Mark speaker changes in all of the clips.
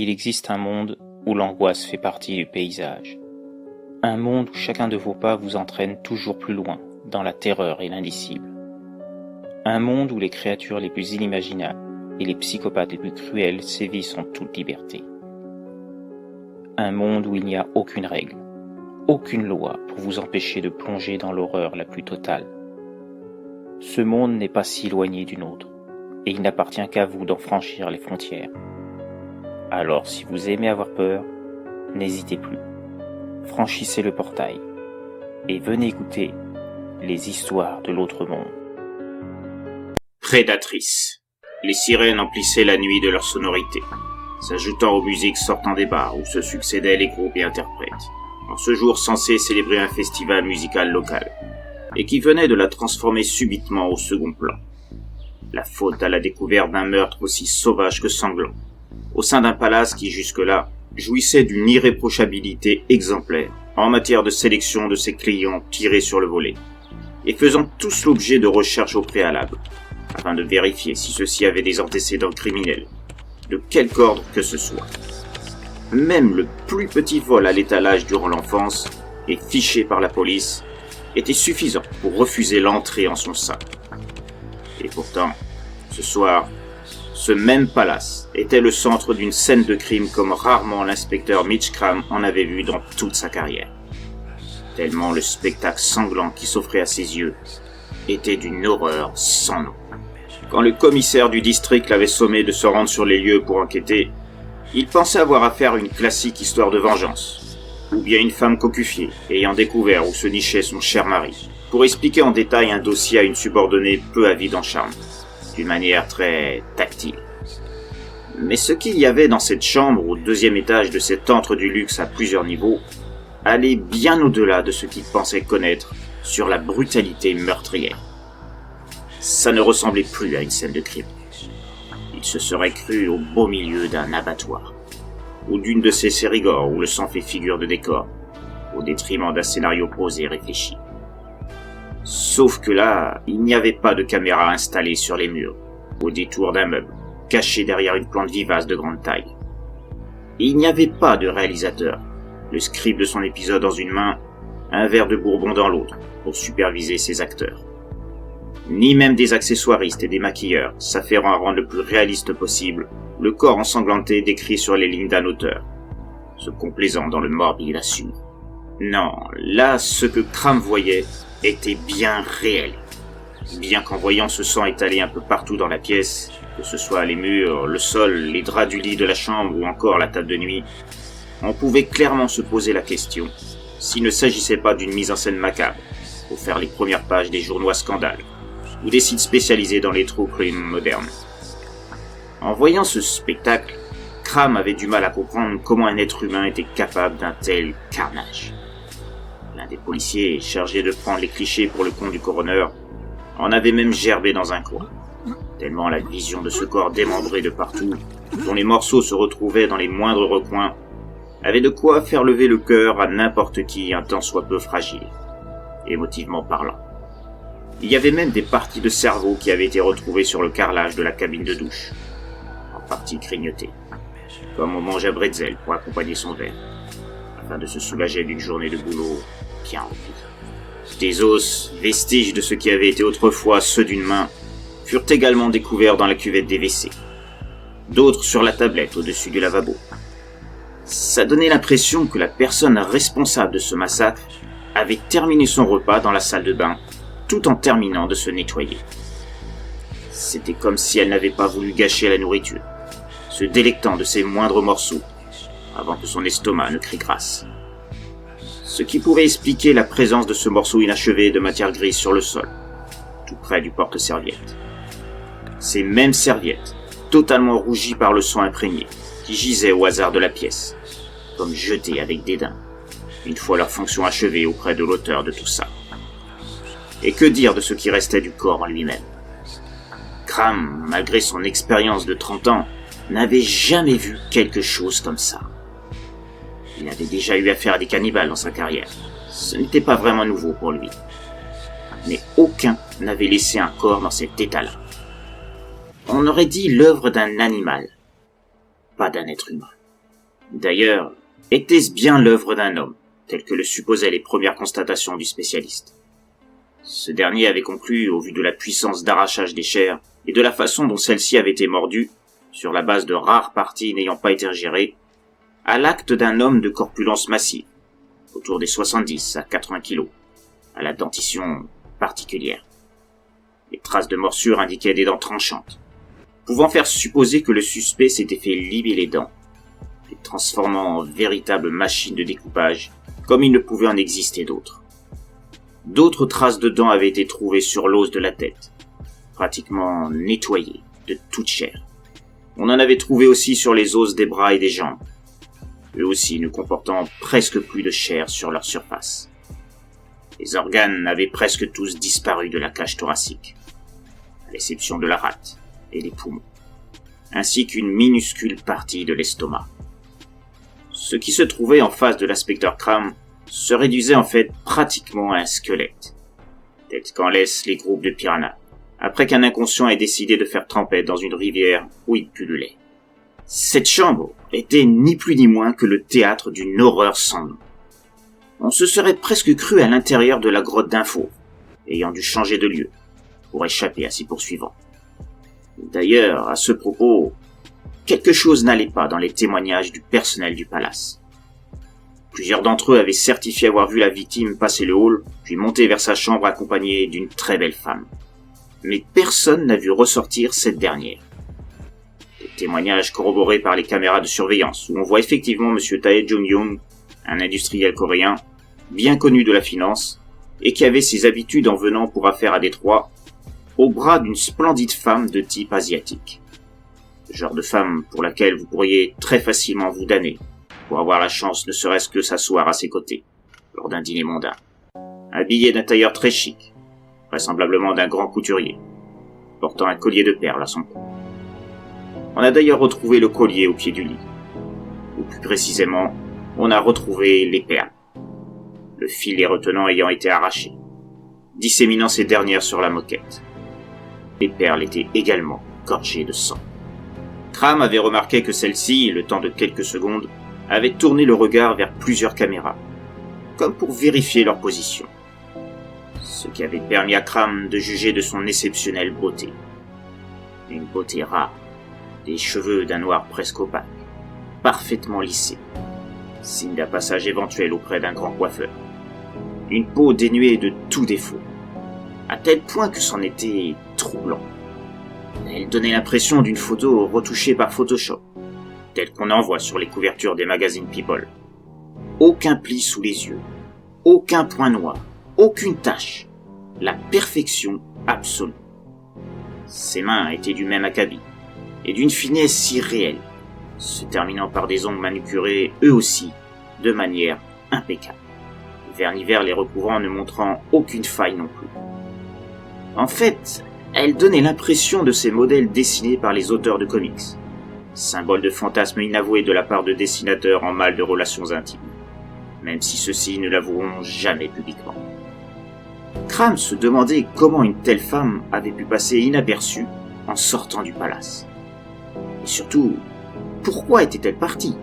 Speaker 1: Il existe un monde où l'angoisse fait partie du paysage. Un monde où chacun de vos pas vous entraîne toujours plus loin, dans la terreur et l'indicible. Un monde où les créatures les plus inimaginables et les psychopathes les plus cruels sévissent en toute liberté. Un monde où il n'y a aucune règle, aucune loi pour vous empêcher de plonger dans l'horreur la plus totale. Ce monde n'est pas si éloigné du nôtre, et il n'appartient qu'à vous d'en franchir les frontières. Alors si vous aimez avoir peur, n'hésitez plus. Franchissez le portail et venez écouter les histoires de l'autre monde.
Speaker 2: Prédatrice. Les sirènes emplissaient la nuit de leur sonorité, s'ajoutant aux musiques sortant des bars où se succédaient les groupes et interprètes, en ce jour censé célébrer un festival musical local, et qui venait de la transformer subitement au second plan. La faute à la découverte d'un meurtre aussi sauvage que sanglant, au sein d'un palace qui jusque-là jouissait d'une irréprochabilité exemplaire en matière de sélection de ses clients tirés sur le volet, et faisant tous l'objet de recherches au préalable, afin de vérifier si ceux-ci avaient des antécédents criminels, de quelque ordre que ce soit. Même le plus petit vol à l'étalage durant l'enfance, et fiché par la police, était suffisant pour refuser l'entrée en son sein. Et pourtant, ce soir, ce même palace était le centre d'une scène de crime comme rarement l'inspecteur Mitch Cram en avait vu dans toute sa carrière. Tellement le spectacle sanglant qui s'offrait à ses yeux était d'une horreur sans nom. Quand le commissaire du district l'avait sommé de se rendre sur les lieux pour enquêter, il pensait avoir affaire à une classique histoire de vengeance, ou bien une femme cocufiée ayant découvert où se nichait son cher mari, pour expliquer en détail un dossier à une subordonnée peu avide en charme, d'une manière très tactile. Mais ce qu'il y avait dans cette chambre au 2e étage de cet antre du luxe à plusieurs niveaux allait bien au-delà de ce qu'il pensait connaître sur la brutalité meurtrière. Ça ne ressemblait plus à une scène de crime. Il se serait cru au beau milieu d'un abattoir, ou d'une de ces séries gore où le sang fait figure de décor, au détriment d'un scénario posé et réfléchi. Sauf que là, il n'y avait pas de caméra installée sur les murs, au détour d'un meuble, caché derrière une plante vivace de grande taille. Et il n'y avait pas de réalisateur, le script de son épisode dans une main, un verre de bourbon dans l'autre, pour superviser ses acteurs. Ni même des accessoiristes et des maquilleurs, s'affairant à rendre le plus réaliste possible le corps ensanglanté décrit sur les lignes d'un auteur, se complaisant dans le morbide assumé. Non, là, ce que Cram voyait était bien réel. Bien qu'en voyant ce sang étalé un peu partout dans la pièce, que ce soit les murs, le sol, les draps du lit de la chambre ou encore la table de nuit, on pouvait clairement se poser la question s'il ne s'agissait pas d'une mise en scène macabre pour faire les premières pages des journaux à scandale ou des sites spécialisés dans les true crime modernes. En voyant ce spectacle, Cram avait du mal à comprendre comment un être humain était capable d'un tel carnage. L'un des policiers, chargé de prendre les clichés pour le compte du coroner, en avait même gerbé dans un coin, tellement la vision de ce corps démembré de partout, dont les morceaux se retrouvaient dans les moindres recoins, avait de quoi faire lever le cœur à n'importe qui un tant soit peu fragile, émotivement parlant. Il y avait même des parties de cerveau qui avaient été retrouvées sur le carrelage de la cabine de douche, en partie grignotées, comme on mange un bretzel pour accompagner son verre, afin de se soulager d'une journée de boulot bien remplie. Des os, vestiges de ce qui avait été autrefois ceux d'une main, furent également découverts dans la cuvette des WC, d'autres sur la tablette au-dessus du lavabo. Ça donnait l'impression que la personne responsable de ce massacre avait terminé son repas dans la salle de bain, tout en terminant de se nettoyer. C'était comme si elle n'avait pas voulu gâcher la nourriture, se délectant de ses moindres morceaux, avant que son estomac ne crie grâce. Ce qui pouvait expliquer la présence de ce morceau inachevé de matière grise sur le sol, tout près du porte-serviette. Ces mêmes serviettes, totalement rougies par le sang imprégné, qui gisaient au hasard de la pièce, comme jetées avec dédain, une fois leur fonction achevée auprès de l'auteur de tout ça. Et que dire de ce qui restait du corps en lui-même? Cram, malgré son expérience de 30 ans, n'avait jamais vu quelque chose comme ça. Il avait déjà eu affaire à des cannibales dans sa carrière. Ce n'était pas vraiment nouveau pour lui. Mais aucun n'avait laissé un corps dans cet état-là. On aurait dit l'œuvre d'un animal, pas d'un être humain. D'ailleurs, était-ce bien l'œuvre d'un homme, tel que le supposaient les premières constatations du spécialiste? Ce dernier avait conclu, au vu de la puissance d'arrachage des chairs et de la façon dont celles-ci avaient été mordues, sur la base de rares parties n'ayant pas été ingérées, à l'acte d'un homme de corpulence massive, autour des 70 à 80 kilos, à la dentition particulière. Les traces de morsure indiquaient des dents tranchantes, pouvant faire supposer que le suspect s'était fait limer les dents, les transformant en véritable machine de découpage, comme il ne pouvait en exister d'autres. D'autres traces de dents avaient été trouvées sur l'os de la tête, pratiquement nettoyées de toute chair. On en avait trouvé aussi sur les os des bras et des jambes, eux aussi ne comportant presque plus de chair sur leur surface. Les organes avaient presque tous disparu de la cage thoracique, à l'exception de la rate et des poumons, ainsi qu'une minuscule partie de l'estomac. Ce qui se trouvait en face de l'inspecteur Cram se réduisait en fait pratiquement à un squelette, tel qu'en laissent les groupes de piranhas, après qu'un inconscient ait décidé de faire trempette dans une rivière où il pullulait. Cette chambre était ni plus ni moins que le théâtre d'une horreur sans nom. On se serait presque cru à l'intérieur de la grotte d'un fauve, ayant dû changer de lieu pour échapper à ses poursuivants. D'ailleurs, à ce propos, quelque chose n'allait pas dans les témoignages du personnel du palace. Plusieurs d'entre eux avaient certifié avoir vu la victime passer le hall, puis monter vers sa chambre accompagnée d'une très belle femme. Mais personne n'a vu ressortir cette dernière. Des témoignages corroborés par les caméras de surveillance, où on voit effectivement M. Tae Jung-young, un industriel coréen, bien connu de la finance, et qui avait ses habitudes en venant pour affaires à Détroit, au bras d'une splendide femme de type asiatique. Le genre de femme pour laquelle vous pourriez très facilement vous damner, pour avoir la chance ne serait-ce que s'asseoir à ses côtés, lors d'un dîner mondain. Habillée d'un tailleur très chic, vraisemblablement d'un grand couturier, portant un collier de perles à son cou. On a d'ailleurs retrouvé le collier au pied du lit, ou plus précisément, on a retrouvé les perles, le filet retenant ayant été arraché, disséminant ces dernières sur la moquette. Les perles étaient également gorgées de sang. Cram avait remarqué que celle-ci, le temps de quelques secondes, avait tourné le regard vers plusieurs caméras, comme pour vérifier leur position. Ce qui avait permis à Cram de juger de son exceptionnelle beauté. Une beauté rare, des cheveux d'un noir presque opaque, parfaitement lissés, signe d'un passage éventuel auprès d'un grand coiffeur. Une peau dénuée de tout défaut, à tel point que c'en était troublant. Elle donnait l'impression d'une photo retouchée par Photoshop, telle qu'on en voit sur les couvertures des magazines People. Aucun pli sous les yeux, aucun point noir, aucune tache, la perfection absolue. Ses mains étaient du même acabit, et d'une finesse si réelle, se terminant par des ongles manucurés eux aussi, de manière impeccable. Le vernis vert les recouvrant ne montrant aucune faille non plus. En fait, elle donnait l'impression de ces modèles dessinés par les auteurs de comics, symbole de fantasmes inavoués de la part de dessinateurs en mal de relations intimes, même si ceux-ci ne l'avoueront jamais publiquement. Cram se demandait comment une telle femme avait pu passer inaperçue en sortant du palace. Et surtout, pourquoi était-elle partie?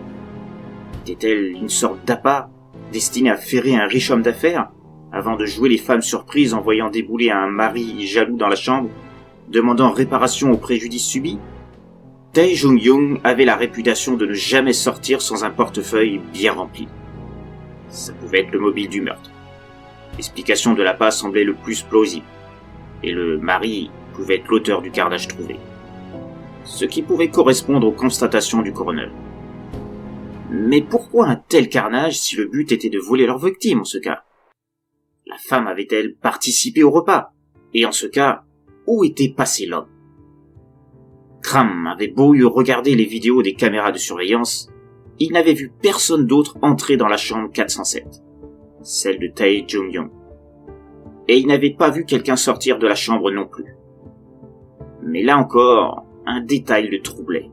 Speaker 2: Était-elle une sorte d'appât destinée à ferrer un riche homme d'affaires avant de jouer les femmes surprises en voyant débouler un mari jaloux dans la chambre, demandant réparation au préjudice subi? Tae Jung-young avait la réputation de ne jamais sortir sans un portefeuille bien rempli. Ça pouvait être le mobile du meurtre. L'explication de l'appât semblait le plus plausible, et le mari pouvait être l'auteur du carnage trouvé. Ce qui pouvait correspondre aux constatations du coroner. Mais pourquoi un tel carnage si le but était de voler leur victime en ce cas? La femme avait-elle participé au repas? Et en ce cas, où était passé l'homme? Cram avait beau eu regarder les vidéos des caméras de surveillance, il n'avait vu personne d'autre entrer dans la chambre 407, celle de Tae Jung-young. Et il n'avait pas vu quelqu'un sortir de la chambre non plus. Mais là encore, un détail le troublait.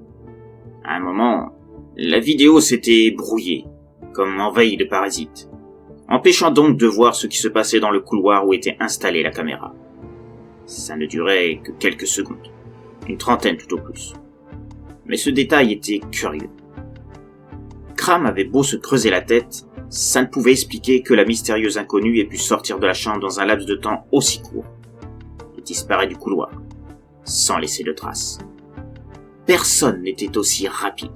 Speaker 2: À un moment, la vidéo s'était brouillée, comme envahie de parasites, empêchant donc de voir ce qui se passait dans le couloir où était installée la caméra. Ça ne durait que quelques secondes, une trentaine tout au plus. Mais ce détail était curieux. Cram avait beau se creuser la tête, ça ne pouvait expliquer que la mystérieuse inconnue ait pu sortir de la chambre dans un laps de temps aussi court et disparaître du couloir, sans laisser de traces. Personne n'était aussi rapide.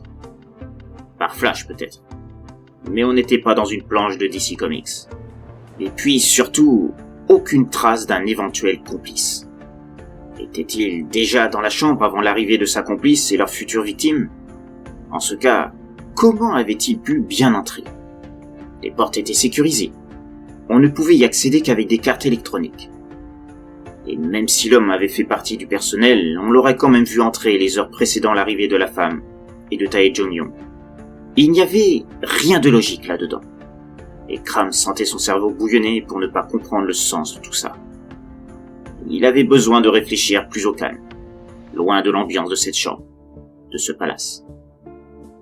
Speaker 2: Par Flash peut-être. Mais on n'était pas dans une planche de DC Comics. Et puis surtout, aucune trace d'un éventuel complice. Était-il déjà dans la chambre avant l'arrivée de sa complice et leur future victime ? En ce cas, comment avait-il pu bien entrer ? Les portes étaient sécurisées. On ne pouvait y accéder qu'avec des cartes électroniques. Et même si l'homme avait fait partie du personnel, on l'aurait quand même vu entrer les heures précédant l'arrivée de la femme et de Tae Jong-young. Il n'y avait rien de logique là-dedans. Et Cram sentait son cerveau bouillonner pour ne pas comprendre le sens de tout ça. Il avait besoin de réfléchir plus au calme, loin de l'ambiance de cette chambre, de ce palace.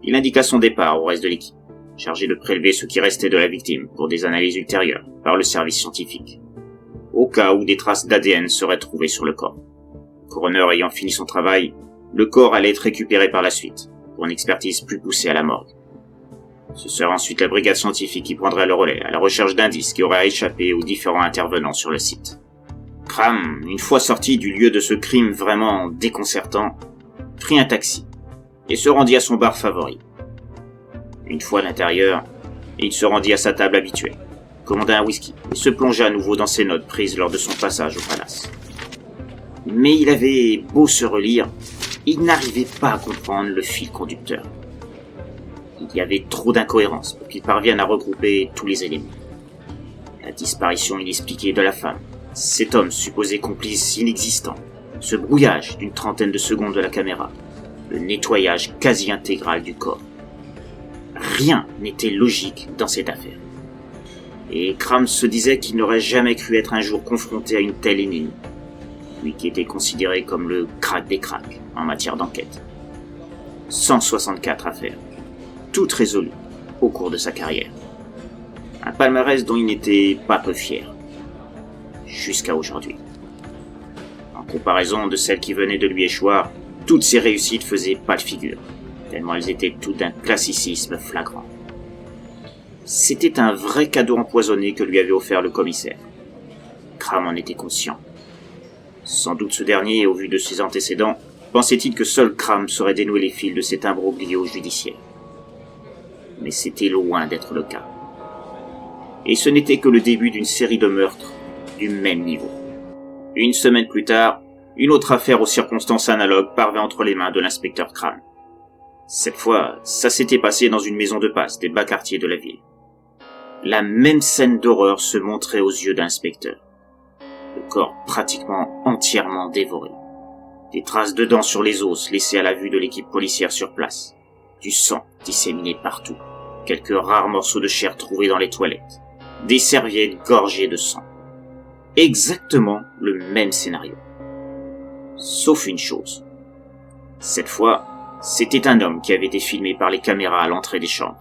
Speaker 2: Il indiqua son départ au reste de l'équipe, chargé de prélever ce qui restait de la victime pour des analyses ultérieures par le service scientifique, au cas où des traces d'ADN seraient trouvées sur le corps. Le coroner ayant fini son travail, le corps allait être récupéré par la suite, pour une expertise plus poussée à la morgue. Ce serait ensuite la brigade scientifique qui prendrait le relais à la recherche d'indices qui auraient échappé aux différents intervenants sur le site. Cram, une fois sorti du lieu de ce crime vraiment déconcertant, prit un taxi et se rendit à son bar favori. Une fois à l'intérieur, il se rendit à sa table habituelle, commanda un whisky et se plongea à nouveau dans ses notes prises lors de son passage au palace. Mais il avait beau se relire, il n'arrivait pas à comprendre le fil conducteur. Il y avait trop d'incohérences pour qu'il parvienne à regrouper tous les éléments. La disparition inexpliquée de la femme, cet homme supposé complice inexistant, ce brouillage d'une trentaine de secondes de la caméra, le nettoyage quasi intégral du corps. Rien n'était logique dans cette affaire. Et Cram se disait qu'il n'aurait jamais cru être un jour confronté à une telle énigme, lui qui était considéré comme le crack des cracks en matière d'enquête. 164 affaires, toutes résolues au cours de sa carrière. Un palmarès dont il n'était pas peu fier, jusqu'à aujourd'hui. En comparaison de celles qui venaient de lui échoir, toutes ces réussites faisaient pas de figure, tellement elles étaient toutes d'un classicisme flagrant. C'était un vrai cadeau empoisonné que lui avait offert le commissaire. Cram en était conscient. Sans doute ce dernier, au vu de ses antécédents, pensait-il que seul Cram saurait dénouer les fils de cet imbroglio judiciaire. Mais c'était loin d'être le cas. Et ce n'était que le début d'une série de meurtres du même niveau. Une semaine plus tard, une autre affaire aux circonstances analogues parvint entre les mains de l'inspecteur Cram. Cette fois, ça s'était passé dans une maison de passe des bas quartiers de la ville. La même scène d'horreur se montrait aux yeux de l'inspecteur. Le corps pratiquement entièrement dévoré. Des traces de dents sur les os laissées à la vue de l'équipe policière sur place. Du sang disséminé partout. Quelques rares morceaux de chair trouvés dans les toilettes. Des serviettes gorgées de sang. Exactement le même scénario. Sauf une chose. Cette fois, c'était un homme qui avait été filmé par les caméras à l'entrée des chambres.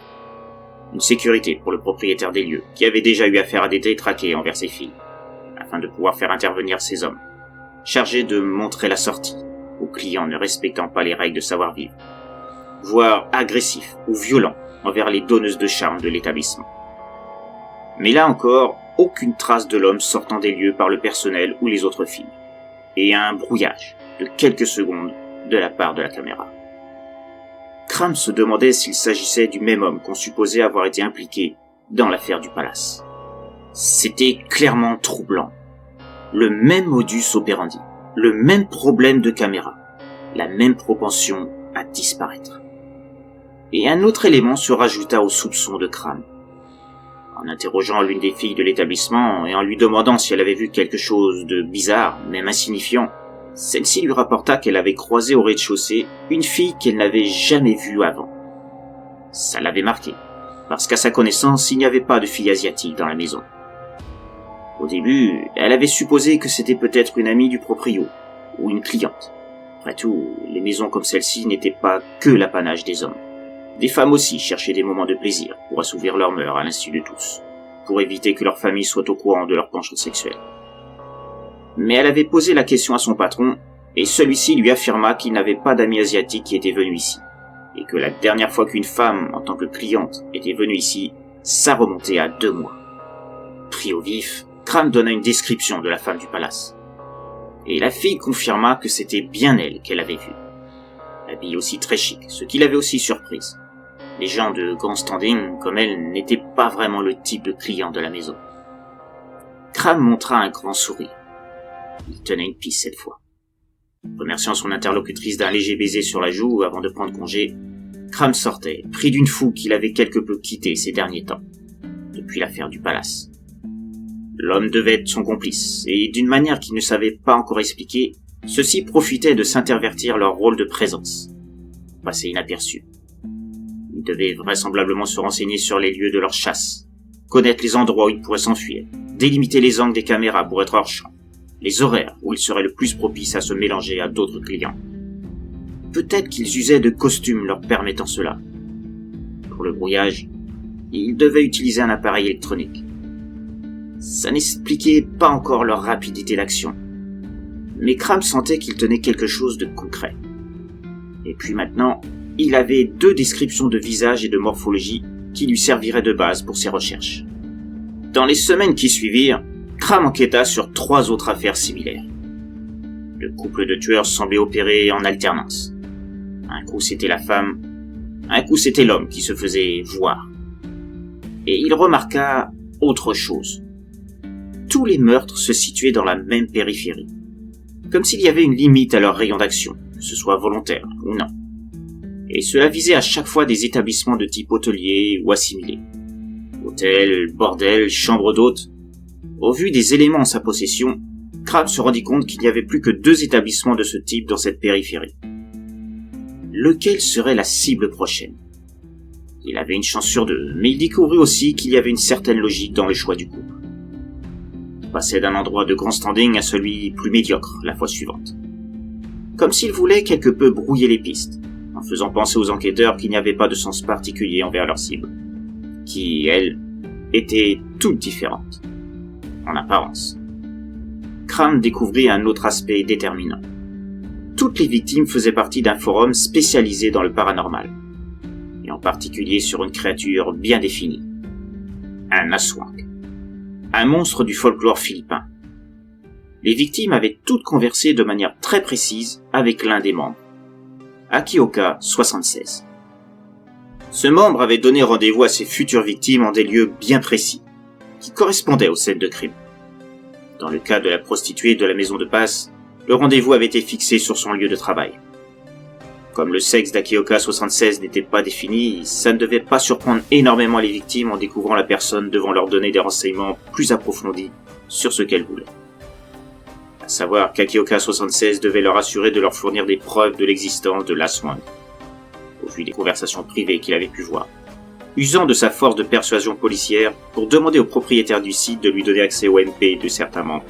Speaker 2: Une sécurité pour le propriétaire des lieux, qui avait déjà eu affaire à des détraqués envers ses filles, afin de pouvoir faire intervenir ces hommes, chargés de montrer la sortie aux clients ne respectant pas les règles de savoir-vivre, voire agressifs ou violents envers les donneuses de charme de l'établissement. Mais là encore, aucune trace de l'homme sortant des lieux par le personnel ou les autres filles, et un brouillage de quelques secondes de la part de la caméra. Cram se demandait s'il s'agissait du même homme qu'on supposait avoir été impliqué dans l'affaire du palace. C'était clairement troublant. Le même modus operandi, le même problème de caméra, la même propension à disparaître. Et un autre élément se rajouta aux soupçons de Cram. En interrogeant l'une des filles de l'établissement et en lui demandant si elle avait vu quelque chose de bizarre, même insignifiant, celle-ci lui rapporta qu'elle avait croisé au rez-de-chaussée une fille qu'elle n'avait jamais vue avant. Ça l'avait marqué, parce qu'à sa connaissance, il n'y avait pas de fille asiatique dans la maison. Au début, elle avait supposé que c'était peut-être une amie du proprio, ou une cliente. Après tout, les maisons comme celle-ci n'étaient pas que l'apanage des hommes. Des femmes aussi cherchaient des moments de plaisir pour assouvir leurs mœurs à l'insu de tous, pour éviter que leur famille soit au courant de leur penchant sexuel. Mais elle avait posé la question à son patron, et celui-ci lui affirma qu'il n'avait pas d'amis asiatiques qui étaient venus ici, et que la dernière fois qu'une femme, en tant que cliente, était venue ici, ça remontait à 2 mois. Pris au vif, Cram donna une description de la femme du palace. Et la fille confirma que c'était bien elle qu'elle avait vue. Habillée aussi très chic, ce qui l'avait aussi surprise. Les gens de grand standing, comme elle, n'étaient pas vraiment le type de client de la maison. Cram montra un grand sourire. Il tenait une piste cette fois. Remerciant son interlocutrice d'un léger baiser sur la joue avant de prendre congé, Cram sortait, pris d'une fougue qu'il avait quelque peu quittée ces derniers temps, depuis l'affaire du palace. L'homme devait être son complice, et d'une manière qu'il ne savait pas encore expliquer, ceux-ci profitaient de s'intervertir leur rôle de présence, passer inaperçu. Ils devaient vraisemblablement se renseigner sur les lieux de leur chasse, connaître les endroits où ils pourraient s'enfuir, délimiter les angles des caméras pour être hors champ, les horaires où ils seraient le plus propices à se mélanger à d'autres clients. Peut-être qu'ils usaient de costumes leur permettant cela. Pour le brouillage, ils devaient utiliser un appareil électronique. Ça n'expliquait pas encore leur rapidité d'action. Mais Cram sentait qu'il tenait quelque chose de concret. Et puis maintenant, il avait 2 descriptions de visage et de morphologie qui lui serviraient de base pour ses recherches. Dans les semaines qui suivirent, Cram enquêta sur 3 autres affaires similaires. Le couple de tueurs semblait opérer en alternance. Un coup c'était la femme, un coup c'était l'homme qui se faisait voir. Et il remarqua autre chose. Tous les meurtres se situaient dans la même périphérie, comme s'il y avait une limite à leur rayon d'action, que ce soit volontaire ou non. Et cela visait à chaque fois des établissements de type hôtelier ou assimilés. Hôtel, bordel, chambre d'hôtes. Au vu des éléments en sa possession, Cram se rendit compte qu'il n'y avait plus que 2 établissements de ce type dans cette périphérie. Lequel serait la cible prochaine? Il avait une chance sur 2, mais il découvrit aussi qu'il y avait une certaine logique dans le choix du couple. Il passait d'un endroit de grand standing à celui plus médiocre la fois suivante. Comme s'il voulait quelque peu brouiller les pistes, en faisant penser aux enquêteurs qu'il n'y avait pas de sens particulier envers leur cible, qui, elle, était toute différente, en apparence. Cram découvrit un autre aspect déterminant. Toutes les victimes faisaient partie d'un forum spécialisé dans le paranormal, et en particulier sur une créature bien définie, un Aswang, un monstre du folklore philippin. Les victimes avaient toutes conversé de manière très précise avec l'un des membres, Akioka 76. Ce membre avait donné rendez-vous à ses futures victimes en des lieux bien précis, qui correspondaient aux scènes de crime. Dans le cas de la prostituée de la maison de passe, le rendez-vous avait été fixé sur son lieu de travail. Comme le sexe d'Akioka 76 n'était pas défini, ça ne devait pas surprendre énormément les victimes en découvrant la personne devant leur donner des renseignements plus approfondis sur ce qu'elle voulait. À savoir qu'Akioka 76 devait leur assurer de leur fournir des preuves de l'existence de l'Aswang, au vu des conversations privées qu'il avait pu voir, usant de sa force de persuasion policière pour demander au propriétaire du site de lui donner accès aux MP de certains membres,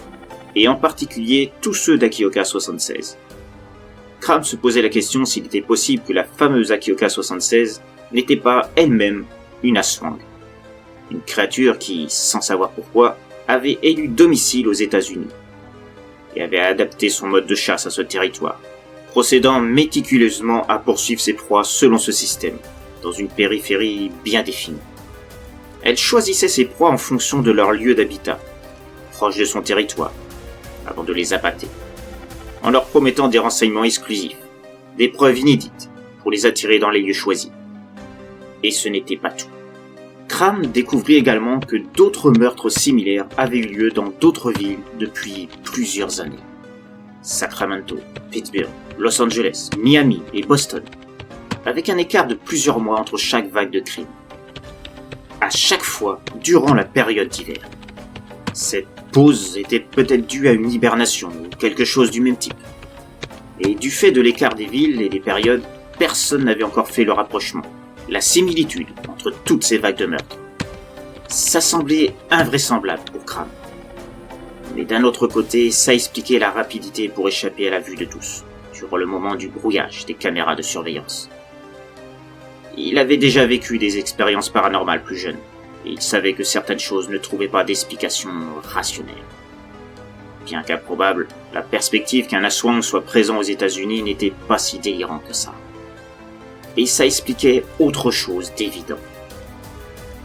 Speaker 2: et en particulier tous ceux d'Akioka 76. Cram se posait la question s'il était possible que la fameuse Akioka 76 n'était pas elle-même une Aswang, une créature qui, sans savoir pourquoi, avait élu domicile aux États-Unis et avait adapté son mode de chasse à ce territoire, procédant méticuleusement à poursuivre ses proies selon ce système, dans une périphérie bien définie. Elle choisissait ses proies en fonction de leur lieu d'habitat, proche de son territoire, avant de les appâter, en leur promettant des renseignements exclusifs, des preuves inédites, pour les attirer dans les lieux choisis. Et ce n'était pas tout. Cram découvrit également que d'autres meurtres similaires avaient eu lieu dans d'autres villes depuis plusieurs années. Sacramento, Pittsburgh, Los Angeles, Miami et Boston, avec un écart de plusieurs mois entre chaque vague de crimes. À chaque fois, durant la période d'hiver. Cette pause était peut-être due à une hibernation ou quelque chose du même type. Et du fait de l'écart des villes et des périodes, personne n'avait encore fait le rapprochement, la similitude entre toutes ces vagues de meurtres. Ça semblait invraisemblable pour Cram. Mais d'un autre côté, ça expliquait la rapidité pour échapper à la vue de tous, durant le moment du brouillage des caméras de surveillance. Il avait déjà vécu des expériences paranormales plus jeunes, et il savait que certaines choses ne trouvaient pas d'explication rationnelle. Bien qu'improbable, la perspective qu'un Aswang soit présent aux États-Unis n'était pas si délirante que ça. Et ça expliquait autre chose d'évident.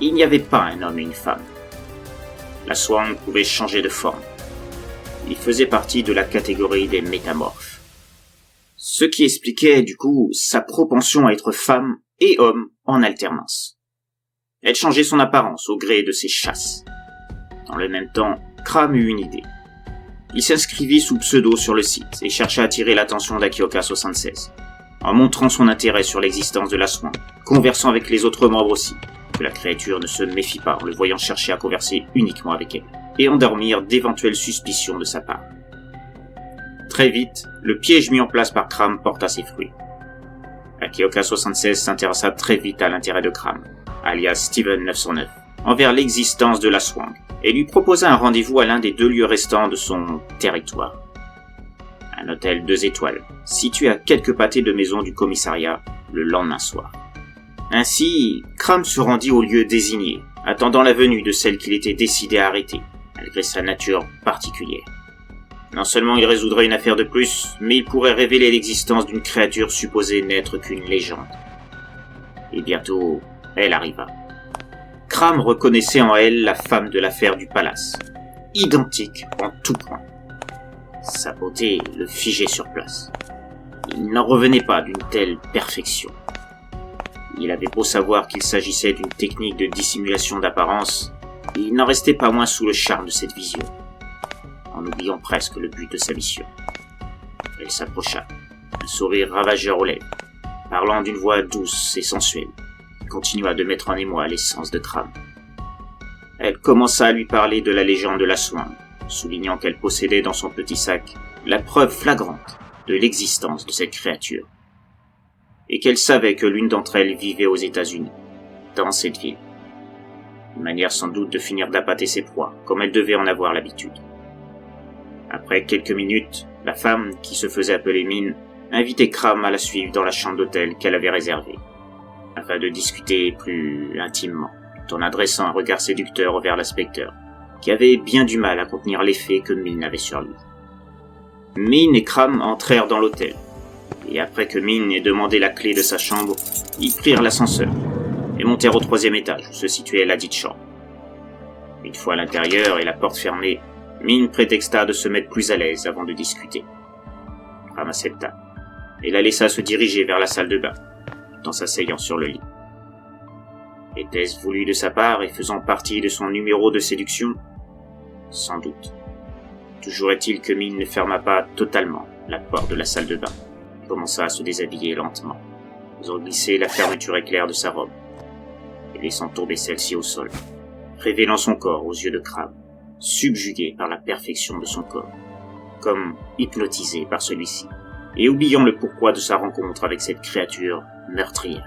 Speaker 2: Il n'y avait pas un homme et une femme. La Swang pouvait changer de forme. Il faisait partie de la catégorie des métamorphes. Ce qui expliquait, du coup, sa propension à être femme et homme en alternance. Elle changeait son apparence au gré de ses chasses. Dans le même temps, Cram eut une idée. Il s'inscrivit sous pseudo sur le site et chercha à attirer l'attention d'Akioka 76, en montrant son intérêt sur l'existence de la Swang, conversant avec les autres membres aussi, que la créature ne se méfie pas en le voyant chercher à converser uniquement avec elle, et endormir d'éventuelles suspicions de sa part. Très vite, le piège mis en place par Cram porta ses fruits. Akioka 76 s'intéressa très vite à l'intérêt de Cram, alias Steven 909, envers l'existence de la Swang, et lui proposa un rendez-vous à l'un des 2 lieux restants de son territoire. Un hôtel 2 étoiles, situé à quelques pâtés de maison du commissariat, le lendemain soir. Ainsi, Cram se rendit au lieu désigné, attendant la venue de celle qu'il était décidé à arrêter, malgré sa nature particulière. Non seulement il résoudrait une affaire de plus, mais il pourrait révéler l'existence d'une créature supposée n'être qu'une légende. Et bientôt, elle arriva. Cram reconnaissait en elle la femme de l'affaire du palace, identique en tout point. Sa beauté le figeait sur place. Il n'en revenait pas d'une telle perfection. Il avait beau savoir qu'il s'agissait d'une technique de dissimulation d'apparence, il n'en restait pas moins sous le charme de cette vision, en oubliant presque le but de sa mission. Elle s'approcha, un sourire ravageur aux lèvres, parlant d'une voix douce et sensuelle, qui continua de mettre en émoi l'essence de Cram. Elle commença à lui parler de la légende de la Swang, soulignant qu'elle possédait dans son petit sac la preuve flagrante de l'existence de cette créature, et qu'elle savait que l'une d'entre elles vivait aux États-Unis, dans cette ville. Une manière sans doute de finir d'appâter ses proies, comme elle devait en avoir l'habitude. Après quelques minutes, la femme, qui se faisait appeler Min, invitait Cram à la suivre dans la chambre d'hôtel qu'elle avait réservée, afin de discuter plus intimement, tout en adressant un regard séducteur vers l'inspecteur, qui avait bien du mal à contenir l'effet que Min avait sur lui. Min et Cram entrèrent dans l'hôtel, et après que Min ait demandé la clé de sa chambre, ils prirent l'ascenseur, et montèrent au 3e étage où se situait la dite chambre. Une fois à l'intérieur et la porte fermée, Min prétexta de se mettre plus à l'aise avant de discuter. Cram accepta, et la laissa se diriger vers la salle de bain, tout en s'asseyant sur le lit. Était-ce voulu de sa part et faisant partie de son numéro de séduction? Sans doute. Toujours est-il que Min ne ferma pas totalement la porte de la salle de bain et commença à se déshabiller lentement, faisant glisser la fermeture éclair de sa robe et laissant tomber celle-ci au sol, révélant son corps aux yeux de Cram, subjugué par la perfection de son corps, comme hypnotisé par celui-ci, et oubliant le pourquoi de sa rencontre avec cette créature meurtrière.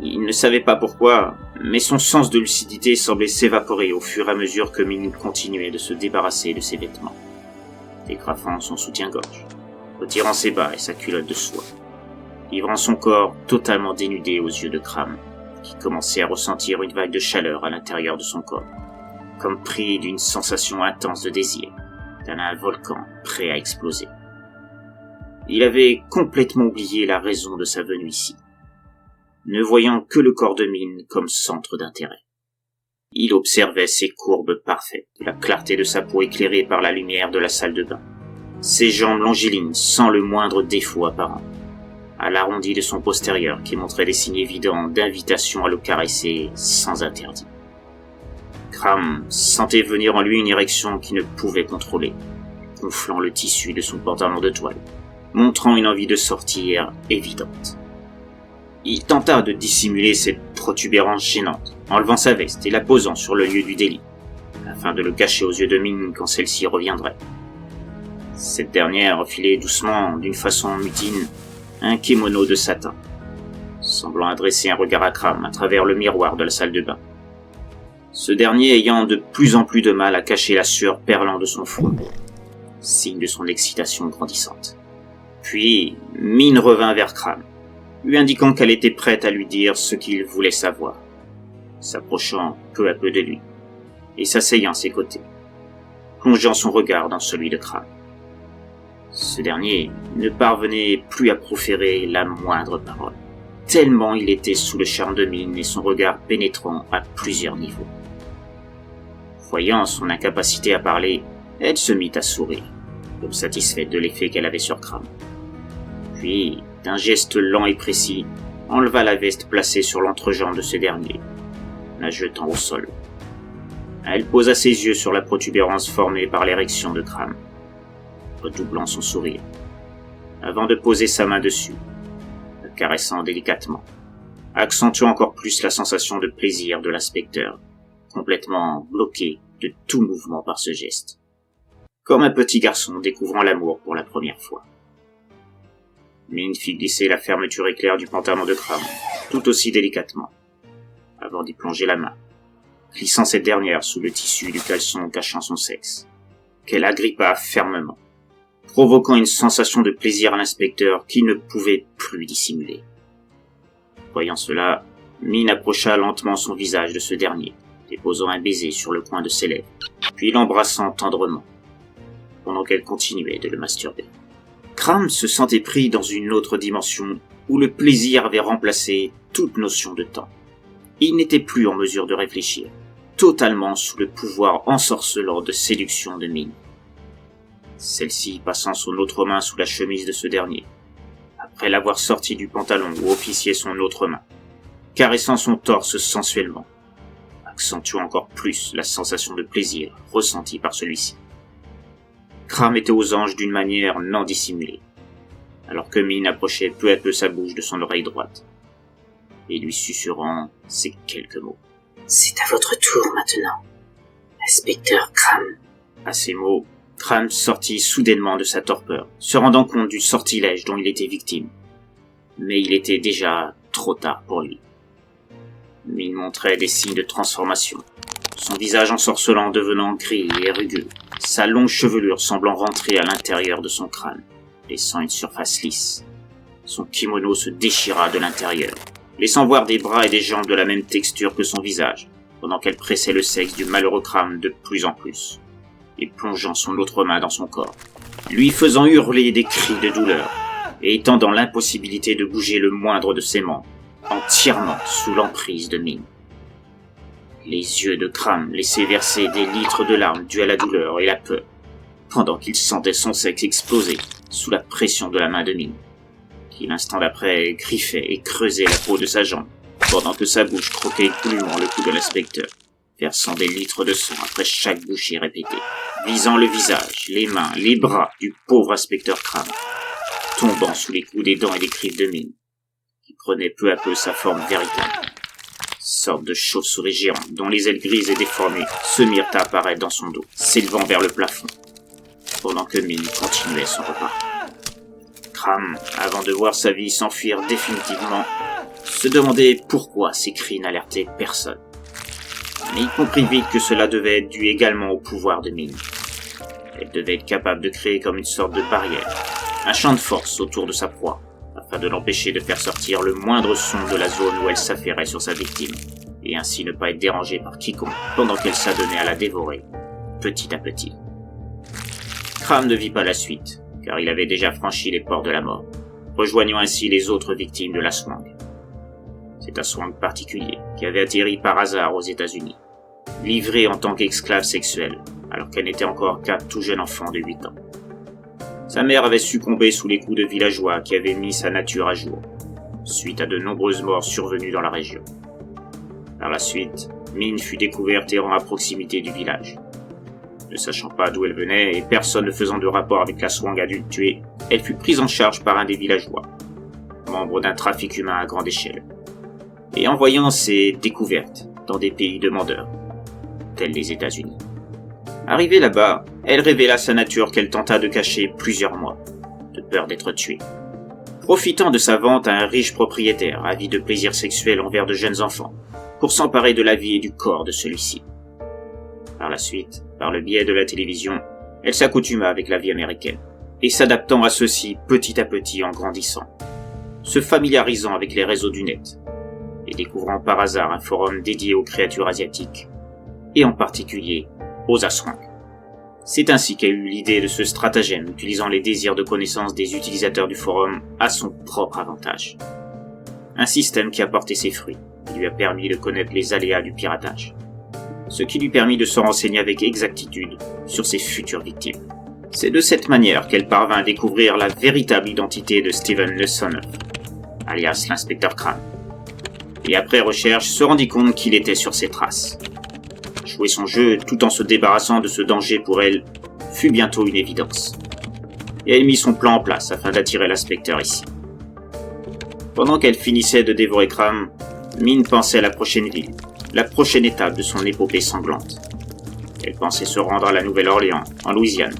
Speaker 2: Il ne savait pas pourquoi, mais son sens de lucidité semblait s'évaporer au fur et à mesure que Min continuait de se débarrasser de ses vêtements, dégrafant son soutien-gorge, retirant ses bas et sa culotte de soie, livrant son corps totalement dénudé aux yeux de Cram, qui commençait à ressentir une vague de chaleur à l'intérieur de son corps, comme pris d'une sensation intense de désir, tel un volcan prêt à exploser. Il avait complètement oublié la raison de sa venue ici, ne voyant que le corps de Min comme centre d'intérêt. Il observait ses courbes parfaites, la clarté de sa peau éclairée par la lumière de la salle de bain, ses jambes longilignes sans le moindre défaut apparent, à l'arrondi de son postérieur qui montrait des signes évidents d'invitation à le caresser sans interdit. Cram sentait venir en lui une érection qu'il ne pouvait contrôler, gonflant le tissu de son pantalon de toile, montrant une envie de sortir évidente. Il tenta de dissimuler cette protubérance gênante, enlevant sa veste et la posant sur le lieu du délit, afin de le cacher aux yeux de Min quand celle-ci reviendrait. Cette dernière enfilait doucement, d'une façon mutine, un kimono de satin, semblant adresser un regard à Cram à travers le miroir de la salle de bain. Ce dernier ayant de plus en plus de mal à cacher la sueur perlant de son front, signe de son excitation grandissante. Puis, Min revint vers Cram, lui indiquant qu'elle était prête à lui dire ce qu'il voulait savoir, s'approchant peu à peu de lui, et s'asseyant à ses côtés, plongeant son regard dans celui de Cram. Ce dernier ne parvenait plus à proférer la moindre parole, tellement il était sous le charme de Min et son regard pénétrant à plusieurs niveaux. Voyant son incapacité à parler, elle se mit à sourire, comme satisfaite de l'effet qu'elle avait sur Cram. Puis, d'un geste lent et précis, enleva la veste placée sur l'entrejambe de ce dernier, la jetant au sol. Elle posa ses yeux sur la protubérance formée par l'érection de Cram, redoublant son sourire, avant de poser sa main dessus, la caressant délicatement, accentuant encore plus la sensation de plaisir de l'inspecteur, complètement bloqué de tout mouvement par ce geste, comme un petit garçon découvrant l'amour pour la première fois. Min fit glisser la fermeture éclair du pantalon de Cram, tout aussi délicatement, avant d'y plonger la main, glissant cette dernière sous le tissu du caleçon cachant son sexe, qu'elle agrippa fermement, provoquant une sensation de plaisir à l'inspecteur qui ne pouvait plus dissimuler. Voyant cela, Min approcha lentement son visage de ce dernier, déposant un baiser sur le coin de ses lèvres, puis l'embrassant tendrement, pendant qu'elle continuait de le masturber. Cram se sentait pris dans une autre dimension où le plaisir avait remplacé toute notion de temps. Il n'était plus en mesure de réfléchir, totalement sous le pouvoir ensorcelant de séduction de Min. Celle-ci passant son autre main sous la chemise de ce dernier, après l'avoir sorti du pantalon où officiait son autre main, caressant son torse sensuellement, accentuant encore plus la sensation de plaisir ressentie par celui-ci. Cram était aux anges d'une manière non dissimulée, alors que Min approchait peu à peu sa bouche de son oreille droite, et lui susurrant ces quelques mots.
Speaker 3: « C'est à votre tour maintenant, inspecteur Cram. »
Speaker 2: À ces mots, Cram sortit soudainement de sa torpeur, se rendant compte du sortilège dont il était victime. Mais il était déjà trop tard pour lui. Min montrait des signes de transformation, son visage ensorcelant devenant gris et rugueux, sa longue chevelure semblant rentrer à l'intérieur de son crâne, laissant une surface lisse. Son kimono se déchira de l'intérieur, laissant voir des bras et des jambes de la même texture que son visage, pendant qu'elle pressait le sexe du malheureux Cram de plus en plus, et plongeant son autre main dans son corps, lui faisant hurler des cris de douleur, et étant dans l'impossibilité de bouger le moindre de ses membres, entièrement sous l'emprise de Min. Les yeux de Cram laissaient verser des litres de larmes dues à la douleur et la peur, pendant qu'il sentait son sexe exploser sous la pression de la main de Min, qui l'instant d'après griffait et creusait la peau de sa jambe, pendant que sa bouche croquait goulûment le cou de l'inspecteur, versant des litres de sang après chaque bouchée répétée, visant le visage, les mains, les bras du pauvre inspecteur Cram, tombant sous les coups des dents et des griffes de Min, qui prenait peu à peu sa forme véritable. Sorte de chauve-souris géante dont les ailes grises et déformées se mirent à apparaître dans son dos, s'élevant vers le plafond, pendant que Min continuait son repas. Cram, avant de voir sa vie s'enfuir définitivement, se demandait pourquoi ces cris n'alertaient personne. Mais il comprit vite que cela devait être dû également au pouvoir de Min. Elle devait être capable de créer comme une sorte de barrière, un champ de force autour de sa proie, afin de l'empêcher de faire sortir le moindre son de la zone où elle s'affairait sur sa victime, et ainsi ne pas être dérangée par quiconque pendant qu'elle s'adonnait à la dévorer, petit à petit. Cram ne vit pas la suite, car il avait déjà franchi les ports de la mort, rejoignant ainsi les autres victimes de la Swang. C'est un Swang particulier, qui avait atterri par hasard aux États-Unis, livré en tant qu'esclave sexuelle, alors qu'elle n'était encore qu'un tout jeune enfant de 8 ans. Sa mère avait succombé sous les coups de villageois qui avaient mis sa nature à jour, suite à de nombreuses morts survenues dans la région. Par la suite, Min fut découverte errant à proximité du village. Ne sachant pas d'où elle venait et personne ne faisant de rapport avec la Swang adulte tuée, elle fut prise en charge par un des villageois, membre d'un trafic humain à grande échelle, et envoyant ses découvertes dans des pays demandeurs, tels les États-Unis. Arrivée là-bas, elle révéla sa nature qu'elle tenta de cacher plusieurs mois, de peur d'être tuée. Profitant de sa vente à un riche propriétaire avide de plaisir sexuel envers de jeunes enfants, pour s'emparer de la vie et du corps de celui-ci. Par la suite, par le biais de la télévision, elle s'accoutuma avec la vie américaine, et s'adaptant à ceux-ci petit à petit en grandissant, se familiarisant avec les réseaux du net, et découvrant par hasard un forum dédié aux créatures asiatiques, et en particulier aux Aswang. C'est ainsi qu'a eu l'idée de ce stratagème, utilisant les désirs de connaissance des utilisateurs du forum à son propre avantage. Un système qui a porté ses fruits, qui lui a permis de connaître les aléas du piratage. Ce qui lui permit de se renseigner avec exactitude sur ses futures victimes. C'est de cette manière qu'elle parvint à découvrir la véritable identité de Steven Le Sonner, alias l'inspecteur Crane. Et après recherche, se rendit compte qu'il était sur ses traces. Jouer son jeu tout en se débarrassant de ce danger pour elle fut bientôt une évidence. Et elle mit son plan en place afin d'attirer l'inspecteur ici. Pendant qu'elle finissait de dévorer Crane, Mine pensait à la prochaine ville, la prochaine étape de son épopée sanglante. Elle pensait se rendre à la Nouvelle-Orléans, en Louisiane,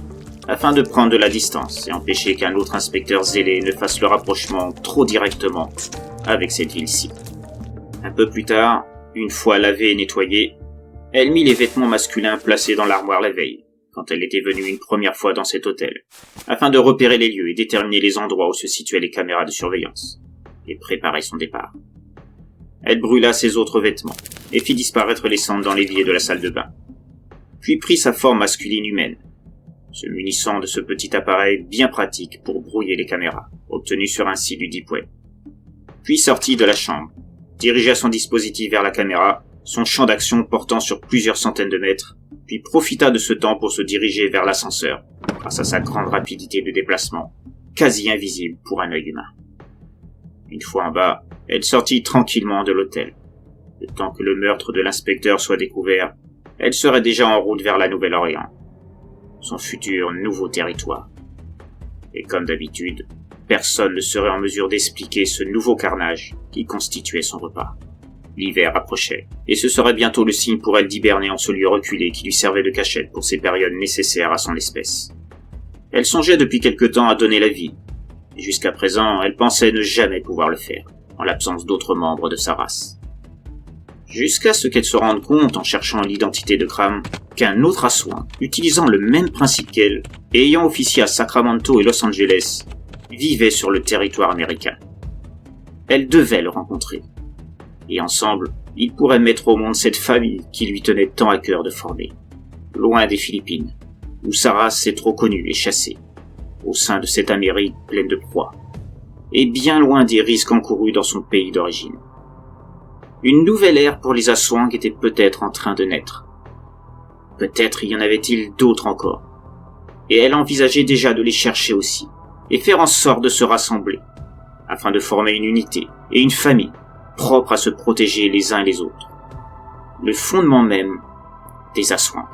Speaker 2: afin de prendre de la distance et empêcher qu'un autre inspecteur zélé ne fasse le rapprochement trop directement avec cette ville-ci. Un peu plus tard, une fois lavée et nettoyée, elle mit les vêtements masculins placés dans l'armoire la veille, quand elle était venue une première fois dans cet hôtel, afin de repérer les lieux et déterminer les endroits où se situaient les caméras de surveillance, et préparer son départ. Elle brûla ses autres vêtements, et fit disparaître les cendres dans l'évier de la salle de bain, puis prit sa forme masculine humaine, se munissant de ce petit appareil bien pratique pour brouiller les caméras, obtenu sur un site du Deep Web. Puis sortit de la chambre, dirigea son dispositif vers la caméra, son champ d'action portant sur plusieurs centaines de mètres, puis profita de ce temps pour se diriger vers l'ascenseur, grâce à sa grande rapidité de déplacement, quasi invisible pour un œil humain. Une fois en bas, elle sortit tranquillement de l'hôtel. Le temps que le meurtre de l'inspecteur soit découvert, elle serait déjà en route vers la Nouvelle-Orléans, son futur nouveau territoire. Et comme d'habitude, personne ne serait en mesure d'expliquer ce nouveau carnage qui constituait son repas. L'hiver approchait, et ce serait bientôt le signe pour elle d'hiberner en ce lieu reculé qui lui servait de cachette pour ces périodes nécessaires à son espèce. Elle songeait depuis quelque temps à donner la vie, et jusqu'à présent, elle pensait ne jamais pouvoir le faire, en l'absence d'autres membres de sa race. Jusqu'à ce qu'elle se rende compte, en cherchant l'identité de Crane, qu'un autre assouin, utilisant le même principe qu'elle, et ayant officié à Sacramento et Los Angeles, vivait sur le territoire américain. Elle devait le rencontrer. Et ensemble, ils pourraient mettre au monde cette famille qui lui tenait tant à cœur de former, loin des Philippines, où sa race est trop connue et chassée, au sein de cette Amérique pleine de proies, et bien loin des risques encourus dans son pays d'origine. Une nouvelle ère pour les Aswang était peut-être en train de naître. Peut-être y en avait-il d'autres encore, et elle envisageait déjà de les chercher aussi, et faire en sorte de se rassembler, afin de former une unité et une famille, propre à se protéger les uns et les autres. Le fondement même des Aswang.